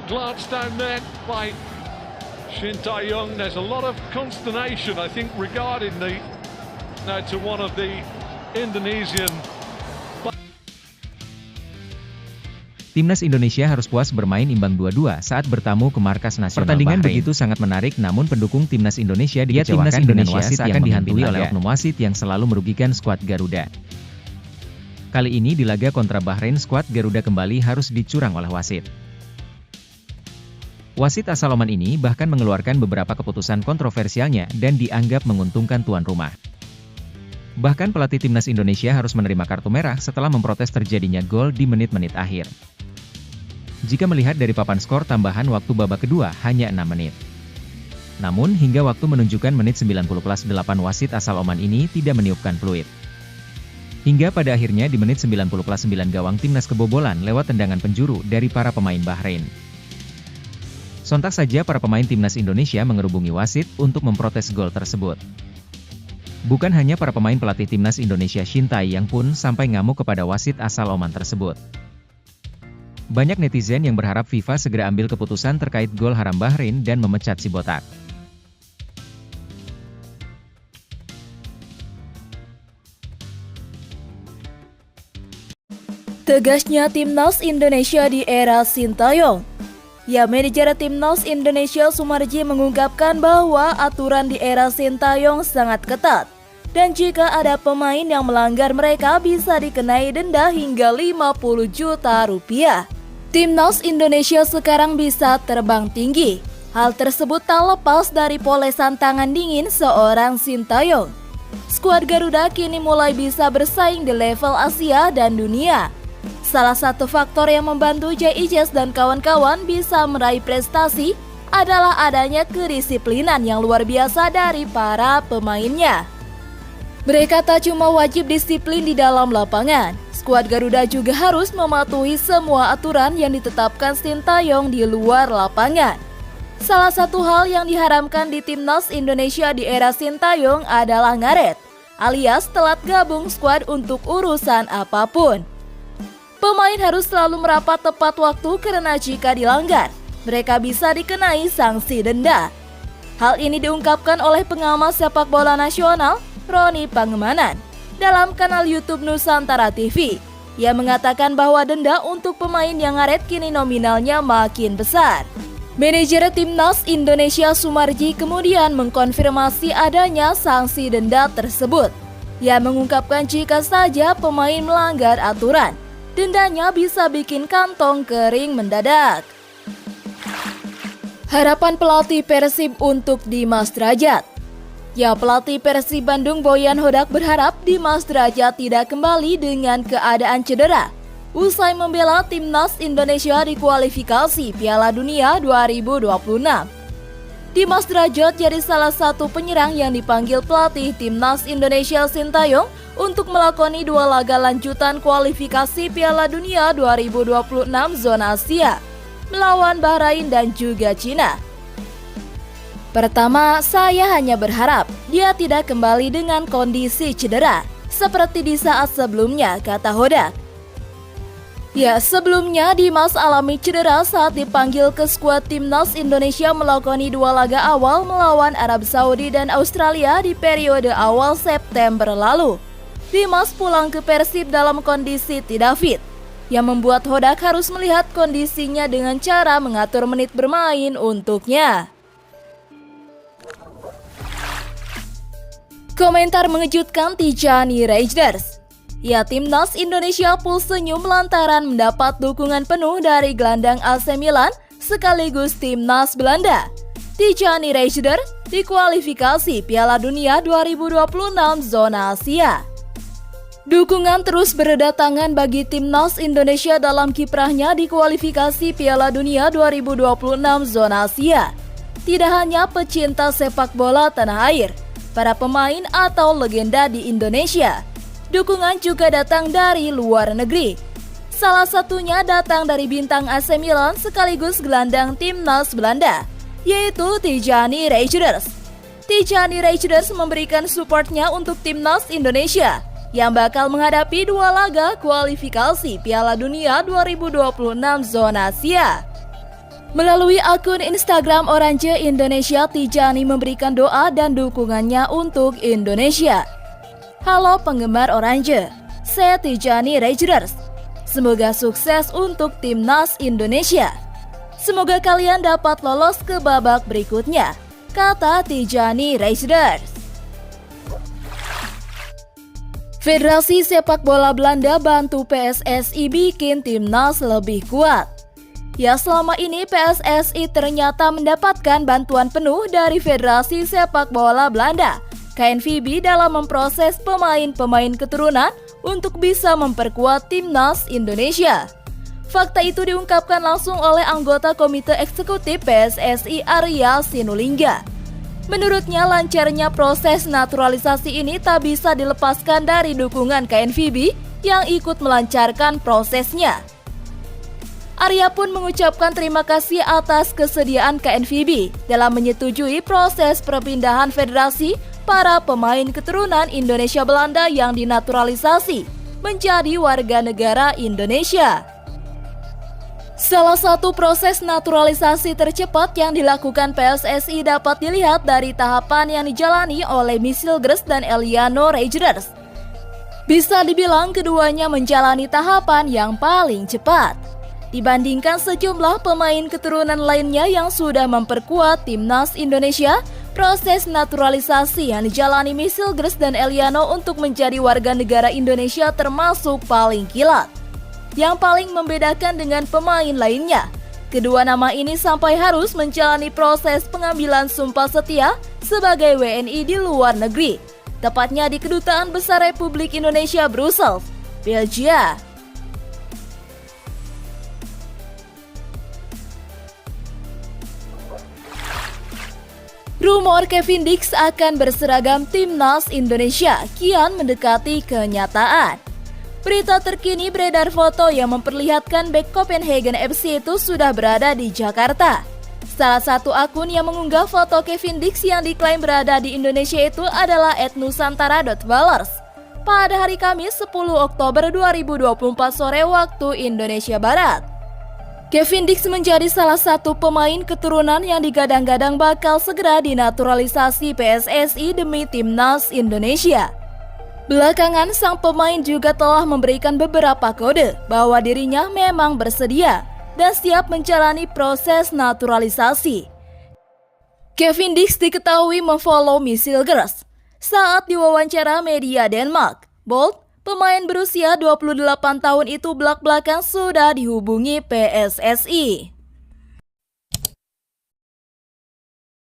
glance down there by Shin Tae-yong. There's a lot of consternation, I think, regarding to one of the Indonesian. Timnas Indonesia harus puas bermain imbang 2-2 saat bertamu ke markas nasional Pertandingan Bahrain. begitu sangat menarik, namun pendukung timnas Indonesia Timnas dikecewakan dengan wasit yang dihantui oleh oknum wasit yang selalu merugikan skuad Garuda. Kali ini di laga kontra Bahrain, skuad Garuda kembali harus dicurang oleh wasit. Wasit asal Oman ini bahkan mengeluarkan beberapa keputusan kontroversialnya dan dianggap menguntungkan tuan rumah. Bahkan pelatih timnas Indonesia harus menerima kartu merah setelah memprotes terjadinya gol di menit-menit akhir. Jika melihat dari papan skor tambahan waktu babak kedua hanya 6 menit. Namun hingga waktu menunjukkan menit 90+8 wasit asal Oman ini tidak meniupkan fluid. Hingga pada akhirnya di menit 90+9 gawang timnas kebobolan lewat tendangan penjuru dari para pemain Bahrain. Sontak saja para pemain timnas Indonesia mengerubungi wasit untuk memprotes gol tersebut. Bukan hanya para pemain, pelatih timnas Indonesia Shin Tae-yong pun sampai ngamuk kepada wasit asal Oman tersebut. Banyak netizen yang berharap FIFA segera ambil keputusan terkait gol haram Bahrain dan memecat si botak. Tegasnya timnas Indonesia di era Shin Tae-yong. Manajer timnas Indonesia Sumarji mengungkapkan bahwa aturan di era Shin Tae-yong sangat ketat. Dan jika ada pemain yang melanggar, mereka bisa dikenai denda hingga 50 juta rupiah. Timnas Indonesia sekarang bisa terbang tinggi. Hal tersebut tak lepas dari polesan tangan dingin seorang Shin Tae-yong. Skuad Garuda kini mulai bisa bersaing di level Asia dan dunia. Salah satu faktor yang membantu JICES dan kawan-kawan bisa meraih prestasi adalah adanya kedisiplinan yang luar biasa dari para pemainnya. Mereka tak cuma wajib disiplin di dalam lapangan, skuad Garuda juga harus mematuhi semua aturan yang ditetapkan Shin Tae-yong di luar lapangan. Salah satu hal yang diharamkan di timnas Indonesia di era Shin Tae-yong adalah ngaret, alias telat gabung skuad untuk urusan apapun. Pemain harus selalu merapat tepat waktu karena jika dilanggar, mereka bisa dikenai sanksi denda. Hal ini diungkapkan oleh pengamat sepak bola nasional Roni Pangemanan dalam kanal YouTube Nusantara TV. Ia mengatakan bahwa denda untuk pemain yang ngaret kini nominalnya makin besar. Manajer timnas Indonesia Sumarji kemudian mengkonfirmasi adanya sanksi denda tersebut. Ia mengungkapkan jika saja pemain melanggar aturan, dendanya bisa bikin kantong kering mendadak. Harapan pelatih Persib untuk Dimas Drajat. Pelatih Persib Bandung Boyan Hodak berharap Dimas Drajat tidak kembali dengan keadaan cedera usai membela timnas Indonesia di kualifikasi Piala Dunia 2026. Dimas Drajat jadi salah satu penyerang yang dipanggil pelatih timnas Indonesia Shin Tae-yong untuk melakoni 2 laga lanjutan kualifikasi Piala Dunia 2026 zona Asia melawan Bahrain dan juga Cina. Pertama, saya hanya berharap dia tidak kembali dengan kondisi cedera seperti di saat sebelumnya, kata Hodak. Sebelumnya Dimas alami cedera saat dipanggil ke skuad timnas Indonesia melakoni 2 laga awal melawan Arab Saudi dan Australia di periode awal September lalu. Dimas pulang ke Persib dalam kondisi tidak fit, yang membuat Hodak harus melihat kondisinya dengan cara mengatur menit bermain untuknya. Komentar mengejutkan Tijani Reijers. Timnas Indonesia full senyum lantaran mendapat dukungan penuh dari gelandang AC Milan sekaligus timnas Belanda. Tijani Reijers di kualifikasi Piala Dunia 2026 zona Asia. Dukungan terus berdatangan bagi timnas Indonesia dalam kiprahnya di kualifikasi Piala Dunia 2026 zona Asia. Tidak hanya pecinta sepak bola tanah air, para pemain atau legenda di Indonesia, dukungan juga datang dari luar negeri. Salah satunya datang dari bintang AC Milan sekaligus gelandang timnas Belanda, yaitu Tijani Reijers. Tijani Reijers memberikan supportnya untuk timnas Indonesia yang bakal menghadapi 2 laga kualifikasi Piala Dunia 2026 zona Asia. Melalui akun Instagram Oranje Indonesia, Tijani memberikan doa dan dukungannya untuk Indonesia. Halo penggemar Oranje, saya Tijani Rangers. Semoga sukses untuk Timnas Indonesia. Semoga kalian dapat lolos ke babak berikutnya, kata Tijani Rangers. Federasi Sepak Bola Belanda bantu PSSI bikin Timnas lebih kuat. Ya, selama ini PSSI ternyata mendapatkan bantuan penuh dari Federasi Sepak Bola Belanda, KNVB, dalam memproses pemain-pemain keturunan untuk bisa memperkuat Timnas Indonesia. Fakta itu diungkapkan langsung oleh anggota Komite Eksekutif PSSI Arya Sinulinga. Menurutnya, lancarnya proses naturalisasi ini tak bisa dilepaskan dari dukungan KNVB yang ikut melancarkan prosesnya. Arya pun mengucapkan terima kasih atas kesediaan KNVB dalam menyetujui proses perpindahan federasi para pemain keturunan Indonesia Belanda yang dinaturalisasi menjadi warga negara Indonesia. Salah satu proses naturalisasi tercepat yang dilakukan PSSI dapat dilihat dari tahapan yang dijalani oleh Michel-Gers dan Eliano Rangers. Bisa dibilang keduanya menjalani tahapan yang paling cepat dibandingkan sejumlah pemain keturunan lainnya yang sudah memperkuat Timnas Indonesia. Proses naturalisasi yang dijalani Michel-Gers dan Eliano untuk menjadi warga negara Indonesia termasuk paling kilat. Yang paling membedakan dengan pemain lainnya, kedua nama ini sampai harus menjalani proses pengambilan sumpah setia sebagai WNI di luar negeri, tepatnya di Kedutaan Besar Republik Indonesia Brussels, Belgia. Rumor Kevin Dix akan berseragam Timnas Indonesia kian mendekati kenyataan. Berita terkini beredar foto yang memperlihatkan bek Copenhagen FC itu sudah berada di Jakarta. Salah satu akun yang mengunggah foto Kevin Dix yang diklaim berada di Indonesia itu adalah @nusantara.ballers pada hari Kamis 10 Oktober 2024 sore waktu Indonesia Barat. Kevin Dix menjadi salah satu pemain keturunan yang digadang-gadang bakal segera dinaturalisasi PSSI demi Timnas Indonesia. Belakangan, sang pemain juga telah memberikan beberapa kode bahwa dirinya memang bersedia dan siap menjalani proses naturalisasi. Kevin Dix diketahui memfollow Michel-Gers. Saat diwawancara media Denmark, Bold, pemain berusia 28 tahun itu belak-belakan sudah dihubungi PSSI.